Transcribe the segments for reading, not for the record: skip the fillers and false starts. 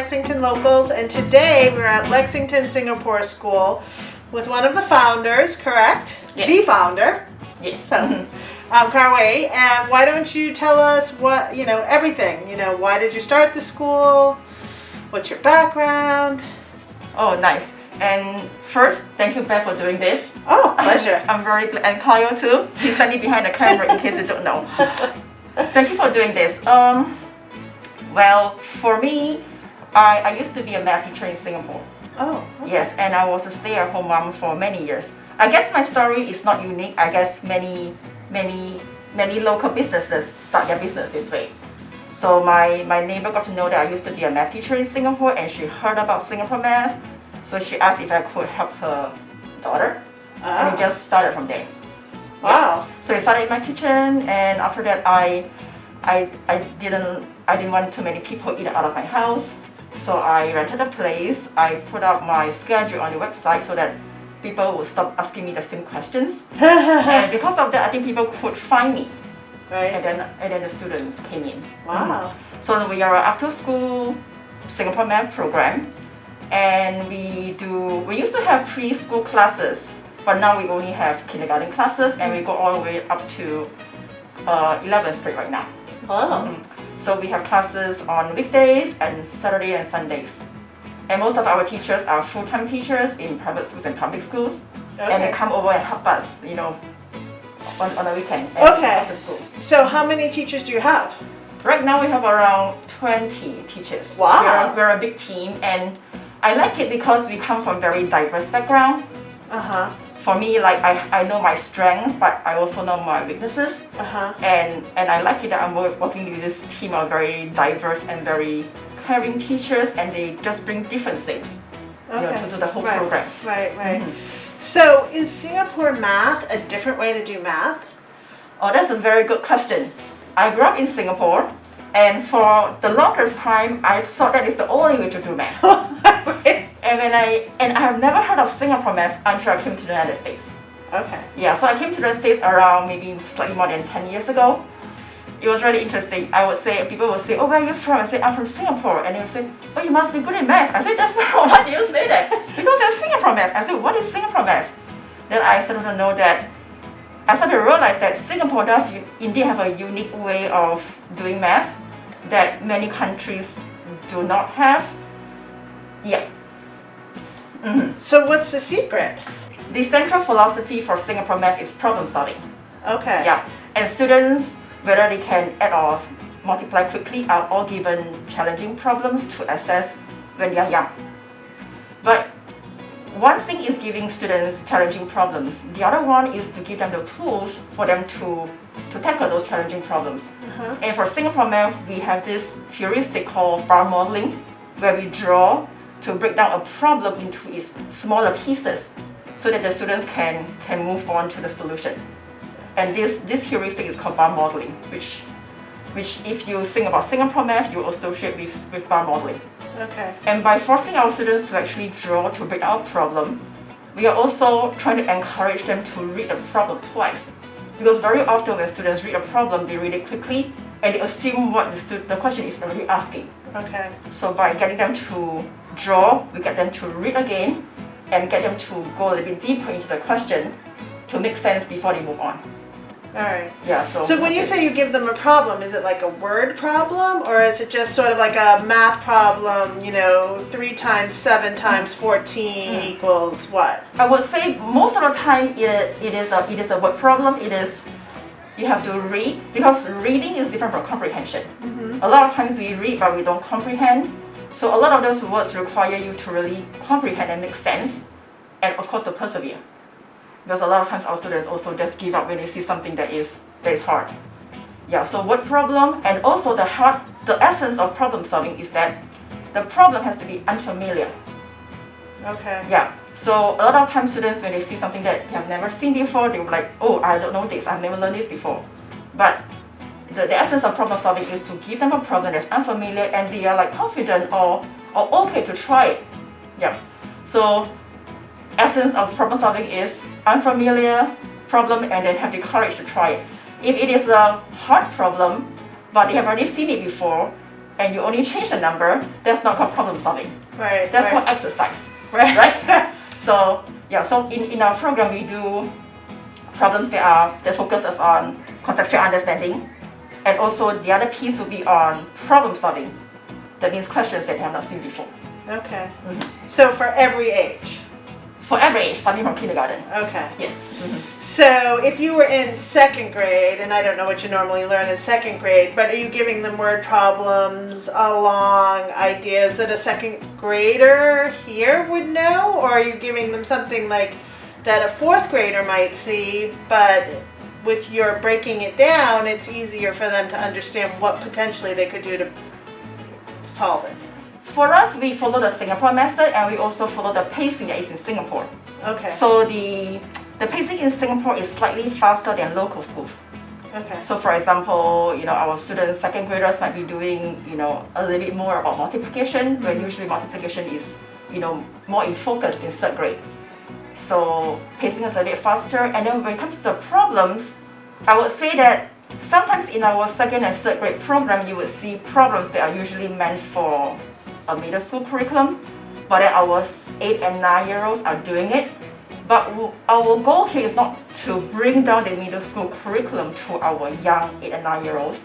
Lexington Locals, and today we're at Lexington Singapore School with one of the founders, correct? Yes. The founder. Yes. So, Karwei, and why don't you tell us what, everything, why did you start the school? What's your background? Oh, nice. And first, thank you, Beth, for doing this. Oh, pleasure. I'm very glad. And Kyle, too. He's standing behind the camera in case you don't know. Thank you for doing this. Well, for me, I used to be a math teacher in Singapore. Oh, okay. Yes, and I was a stay-at-home mom for many years. I guess my story is not unique. I guess many local businesses start their business this way. So my neighbor got to know that I used to be a math teacher in Singapore, and she heard about Singapore math. So she asked if I could help her daughter, and it just started from there. Wow. Yeah. So I started in my kitchen, and after that I didn't want too many people eat out of my house. So I rented a place. I put up my schedule on the website so that people would stop asking me the same questions. And because of that, I think people could find me. Right. And then the students came in. Wow. So we are an after school Singapore math program, and we used to have preschool classes, but now we only have kindergarten classes, and we go all the way up to 11th grade right now. Oh. So we have classes on weekdays and Saturday and Sundays. And most of our teachers are full-time teachers in private schools and public schools. Okay. And they come over and help us, on the weekend. Okay. After school. So how many teachers do you have? Right now we have around 20 teachers. Wow. We're a big team, and I like it because we come from very diverse background. Uh-huh. For me, like I know my strengths, but I also know my weaknesses. Uh-huh. And I like it that I'm working with this team of very diverse and very caring teachers, and they just bring different things to do the whole program. Right. So is Singapore math a different way to do math? Oh, that's a very good question. I grew up in Singapore, and for the longest time, I thought that is the only way to do math. And I have never heard of Singapore math until I came to the United States. Okay. Yeah, so I came to the States around maybe slightly more than 10 years ago. It was really interesting. People would say, oh, where are you from? I say, I'm from Singapore. And they would say, oh, you must be good in math. I said, that's not why do you say that? Because there's Singapore math. I said, what is Singapore math? Then I started to realize that Singapore does indeed have a unique way of doing math that many countries do not have. Yeah. Mm-hmm. So what's the secret? The central philosophy for Singapore math is problem solving. Okay. Yeah, and students, whether they can add or multiply quickly, are all given challenging problems to assess when they are young. But one thing is giving students challenging problems. The other one is to give them the tools for them to tackle those challenging problems. Uh-huh. And for Singapore math, we have this heuristic called bar modeling, where we draw to break down a problem into its smaller pieces so that the students can move on to the solution. And this heuristic is called bar modeling, which if you think about Singapore math, you associate with bar modeling. Okay. And by forcing our students to actually draw to break down a problem, we are also trying to encourage them to read the problem twice. Because very often when students read a problem, they read it quickly and they assume what the question is already asking. Okay. So by getting them to draw, we get them to read again and get them to go a little bit deeper into the question to make sense before they move on. All right. Yeah. So when you say you give them a problem, is it like a word problem, or is it just sort of like a math problem? 3 times 7 times 14 equals what? I would say most of the time it is a word problem. It is you have to read, because reading is different from comprehension. Mm-hmm. A lot of times we read but we don't comprehend. So a lot of those words require you to really comprehend and make sense, and of course to persevere. Because a lot of times our students also just give up when they see something that is hard. Yeah, so word problem, and also the essence of problem solving is that the problem has to be unfamiliar. Okay. Yeah, so a lot of times students, when they see something that they have never seen before, they will be like, oh, I don't know this, I've never learned this before. But the essence of problem solving is to give them a problem that's unfamiliar and they are like confident or okay to try it. Yeah, so essence of problem solving is unfamiliar problem and then have the courage to try it. If it is a hard problem, but they have already seen it before, and you only change the number, that's not called problem solving. Right. That's right. called exercise. Right. Right? So yeah, so in our program we do problems that focus us on conceptual understanding, and also the other piece will be on problem solving. That means questions that you have not seen before. Okay. So for every age. For every age, starting from kindergarten. Okay. Yes. So if you were in second grade, and I don't know what you normally learn in second grade, but are you giving them word problems along ideas that a second grader here would know? Or are you giving them something like that a fourth grader might see, but with your breaking it down, it's easier for them to understand what potentially they could do to solve it? For us, we follow the Singapore method, and we also follow the pacing that is in Singapore. Okay. So the pacing in Singapore is slightly faster than local schools. Okay. So for example, our students, second graders might be doing, a little bit more about multiplication, when usually multiplication is, more in focus in third grade. So pacing is a bit faster. And then when it comes to the problems, I would say that sometimes in our second and third grade program, you would see problems that are usually meant for a middle school curriculum, but then our 8 and 9-year-olds are doing it. But our goal here is not to bring down the middle school curriculum to our young 8 and 9-year-olds.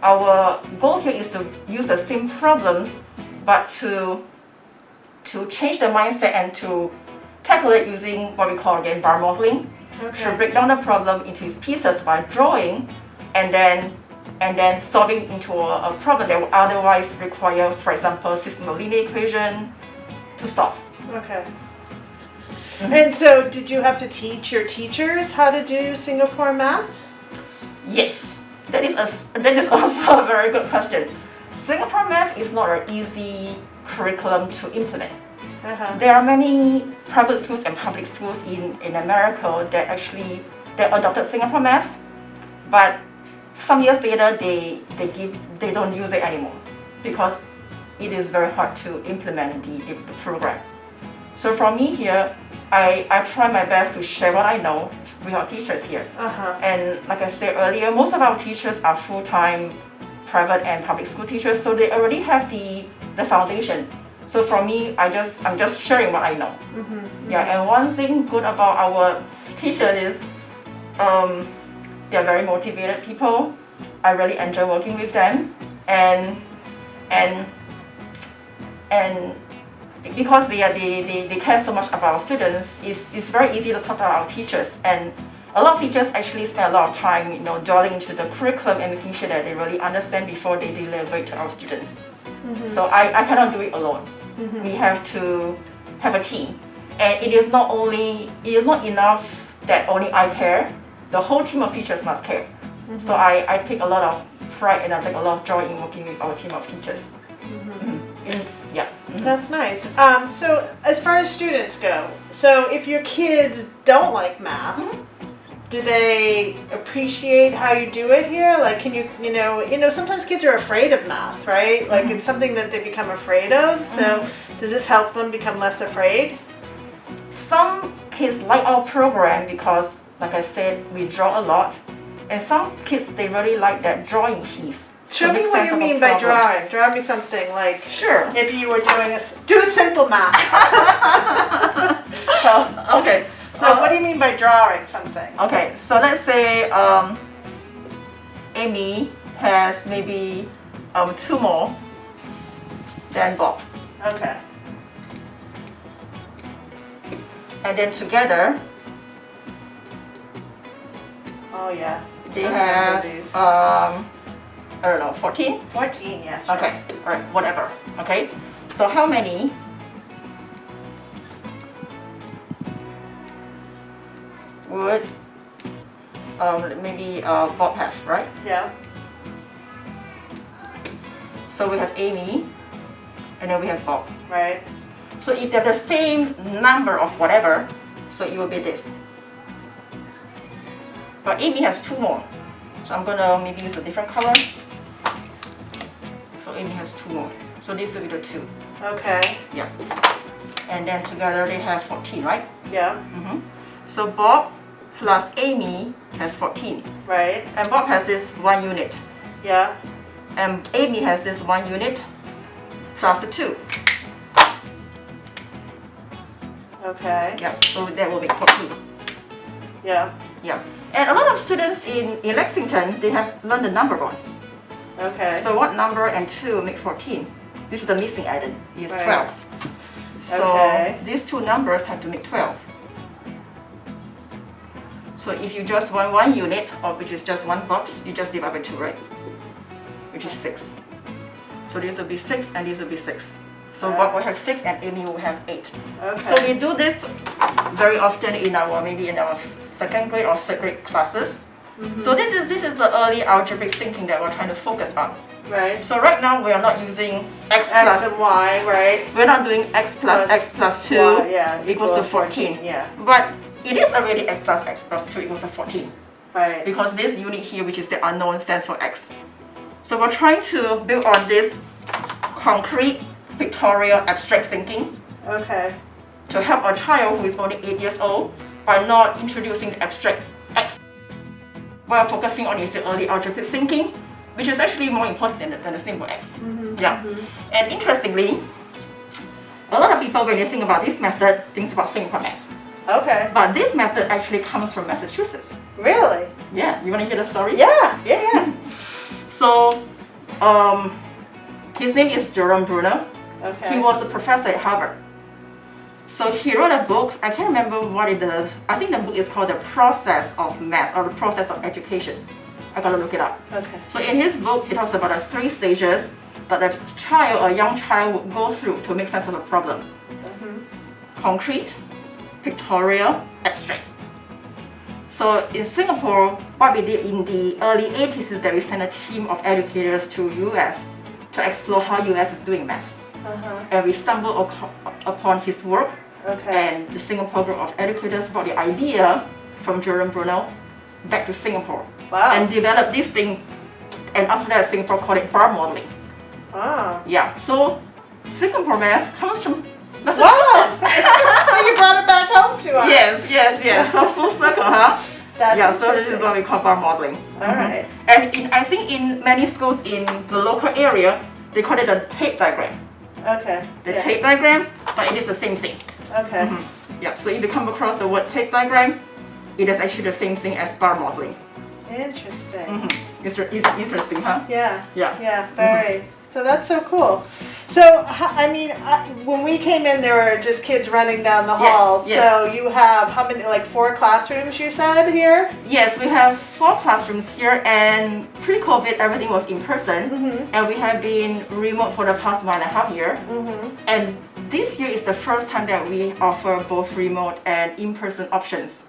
Our goal here is to use the same problems, but to change the mindset and to tackle it using what we call again bar modeling. Okay. To break down the problem into its pieces by drawing, and then solving into a problem that would otherwise require, for example, system of linear equation to solve. Okay. And so did you have to teach your teachers how to do Singapore math? Yes, that is also a very good question. Singapore math is not an easy curriculum to implement. There are many private schools and public schools in America that adopted Singapore math, but some years later they don't use it anymore because it is very hard to implement the program. So for me here, I try my best to share what I know with our teachers here. And like I said earlier, most of our teachers are full-time private and public school teachers, so they already have the foundation. So for me, I'm just sharing what I know. Yeah, and one thing good about our teachers is they're very motivated people. I really enjoy working with them, and because they care so much about our students, it's very easy to talk to our teachers. And a lot of teachers actually spend a lot of time, dwelling into the curriculum and making sure that they really understand before they deliver it to our students. So I cannot do it alone. We have to have a team, and it is not enough that only I care. The whole team of teachers must care. So I take a lot of pride and I take a lot of joy in working with our team of teachers. Yeah. That's nice. So as far as students go, so if your kids don't like math, do they appreciate how you do it here? Like, can you sometimes kids are afraid of math, right? Like it's something that they become afraid of. So does this help them become less afraid? Some kids like our program because, like I said, we draw a lot. And some kids, they really like that drawing piece. Show me what you mean by drawing. Draw me something like, sure. If you were doing do simple math. Okay. So what do you mean by drawing something? Okay, so let's say Amy has maybe 2 more than Bob. Okay. And then together, oh yeah, they have I don't know, 14? 14, yeah. Sure. Okay, all right, whatever. Okay, so how many would maybe Bob have, right? Yeah. So we have Amy, and then we have Bob. Right. So if they're the same number of whatever, so it will be this. But Amy has 2 more. So I'm gonna maybe use a different color. So Amy has 2 more. So this will be the 2. Okay. Yeah. And then together they have 14, right? Yeah. So Bob plus Amy has 14. Right. And Bob has this 1 unit. Yeah. And Amy has this 1 unit plus the 2. Okay. Yeah, so that will make 14. Yeah. Yeah. And a lot of students in Lexington, they have learned the number 1. Okay. So 1 number and 2 make 14. This is the missing item, is Right. 12. So Okay. these 2 numbers have to make 12. So if you just want 1 unit, or which is just 1 box, you just divide by 2, right? Which is 6. So this will be 6 and this will be 6. So Bob will have 6 and Amy will have 8. Okay. So we do this very often in our, maybe in our 2nd grade or 3rd grade classes. So this is the early algebraic thinking that we're trying to focus on. Right. So right now we are not using x X plus, and Y, right? we're not doing x plus x plus 2 Y, yeah, equals to 14. Yeah. But it is already x plus 2 equals to 14. Right. Because this unit here, which is the unknown, stands for x. So we're trying to build on this concrete, pictorial, abstract thinking Okay. to help a child who is only 8 years old by not introducing the abstract x. What I'm focusing on is the early algebraic thinking, which is actually more important than the simple x. Yeah. And interestingly, a lot of people, when they think about this method, think about Singapore math. Okay. But this method actually comes from Massachusetts. Really? Yeah, you want to hear the story? Yeah. Yeah. So, his name is Jerome Bruner. Okay. He was a professor at Harvard. So he wrote a book. I can't remember what it is. I think the book is called The Process of Math or The Process of Education. I gotta look it up. Okay. So in his book, he talks about the 3 stages that a child or young child would go through to make sense of a problem. Concrete, pictorial, abstract. So in Singapore, what we did in the early 80s is that we sent a team of educators to US to explore how US is doing math. And we stumbled upon his work, and the Singapore group of educators brought the idea from Jerome Bruno back to Singapore. Wow. And developed this thing, and after that Singapore called it bar modeling. Wow. Yeah, so Singapore math comes from Wow. Massachusetts. So you brought it back home to us. Yes. So full circle, huh? That's Yeah, so this is interesting. what we call bar modeling. All right. And I think in many schools in the local area, they call it a tape diagram. Okay. The Yeah. tape diagram, but it is the same thing. Okay. Yeah, so if you come across the word tape diagram, it is actually the same thing as bar modeling. Interesting. It's interesting, huh? Yeah. Yeah. Yeah. Very. So that's so cool. So I mean, when we came in, there were just kids running down the halls. yes. So you have how many? Like 4 classrooms, you said here. Yes, we have 4 classrooms here, and pre-COVID everything was in person, and we have been remote for the past 1.5 years. And this year is the first time that we offer both remote and in-person options.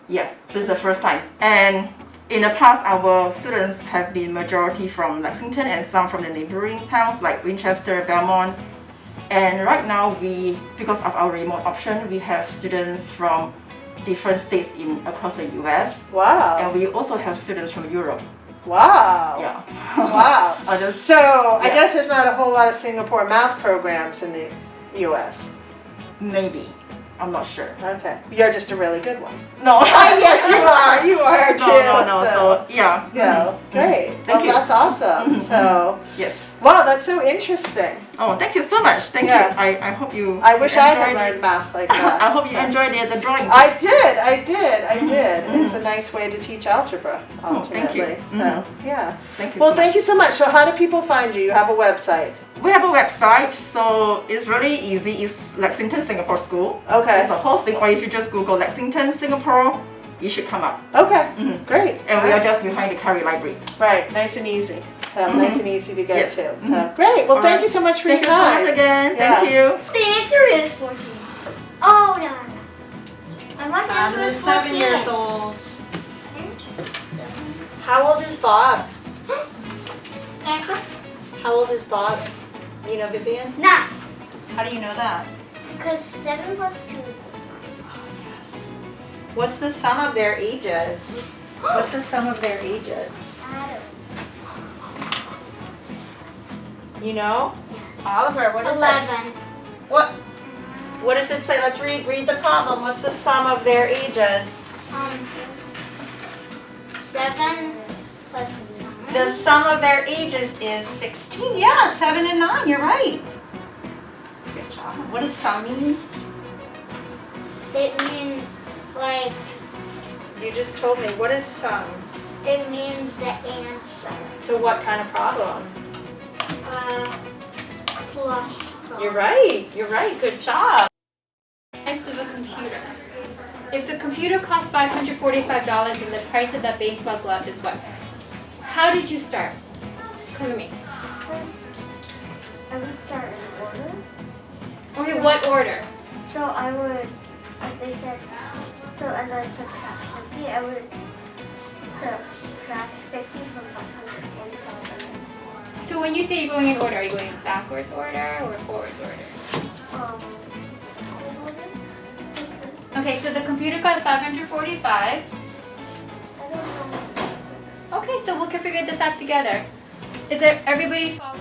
Yeah, so it's the first time. And in the past, our students have been majority from Lexington and some from the neighboring towns like Winchester, Belmont. And right now, because of our remote option, we have students from different states across the US. Wow. And we also have students from Europe. Wow. Yeah. Wow. So I Yeah. guess there's not a whole lot of Singapore math programs in the U.S. Maybe. I'm not sure. Okay. You're just a really good one. No. Yes, you are. You are too. No. So, yeah. Yeah. Great. Thank Well, you. that's awesome. So, Yes. wow, that's so interesting. Oh, thank you so much. Thank Yeah. you. I hope you. I wish I had enjoyed learned it. math like that. I hope you enjoyed the drawing. I did. It's a nice way to teach algebra, Oh, thank you. ultimately. So, yeah. Thank you. Well, so thank much. you so much. So how do people find you? You have a website. We have a website, so it's really easy. It's Lexington Singapore School. Okay. It's the whole thing. Or if you just Google Lexington Singapore, it should come up. Okay. Great. And we are just behind the Carey Library. Right. Nice and easy. So nice and easy to get Yes. to. Great. Well, All thank right. you so much for Thank you your so time. much again. Yeah. Thank you. The answer is 14. Oh, no. I want the answer I'm is 7 14. years old. How old is Bob? Answer? How old is Bob? You know Vivian? 9. How do you know that? Because 7 plus 2 equals What's the sum of their ages? What's the sum of their ages? 9. You know? Oliver, what is it? 11. What does it say? Let's read the problem. What's the sum of their ages? 7 plus 9 The sum of their ages is 16. Yeah, 7 and 9. You're right. Good job. What does sum mean? It means like, You just told me. What is sum? it means the answer. To what kind of problem? Plus. You're right. You're right. Good job. Price of a computer. If the computer costs $545 and the price of that baseball glove is what? How did you start? Come to me. I would start in order. Okay, what order? So I would, as they said, so and then subtract 50. I would subtract 50 from 545. So when you say you're going in order, are you going in backwards order or forwards order? Okay, so the computer costs $545. I don't know. Okay, so we can figure this out together. Is it everybody follow?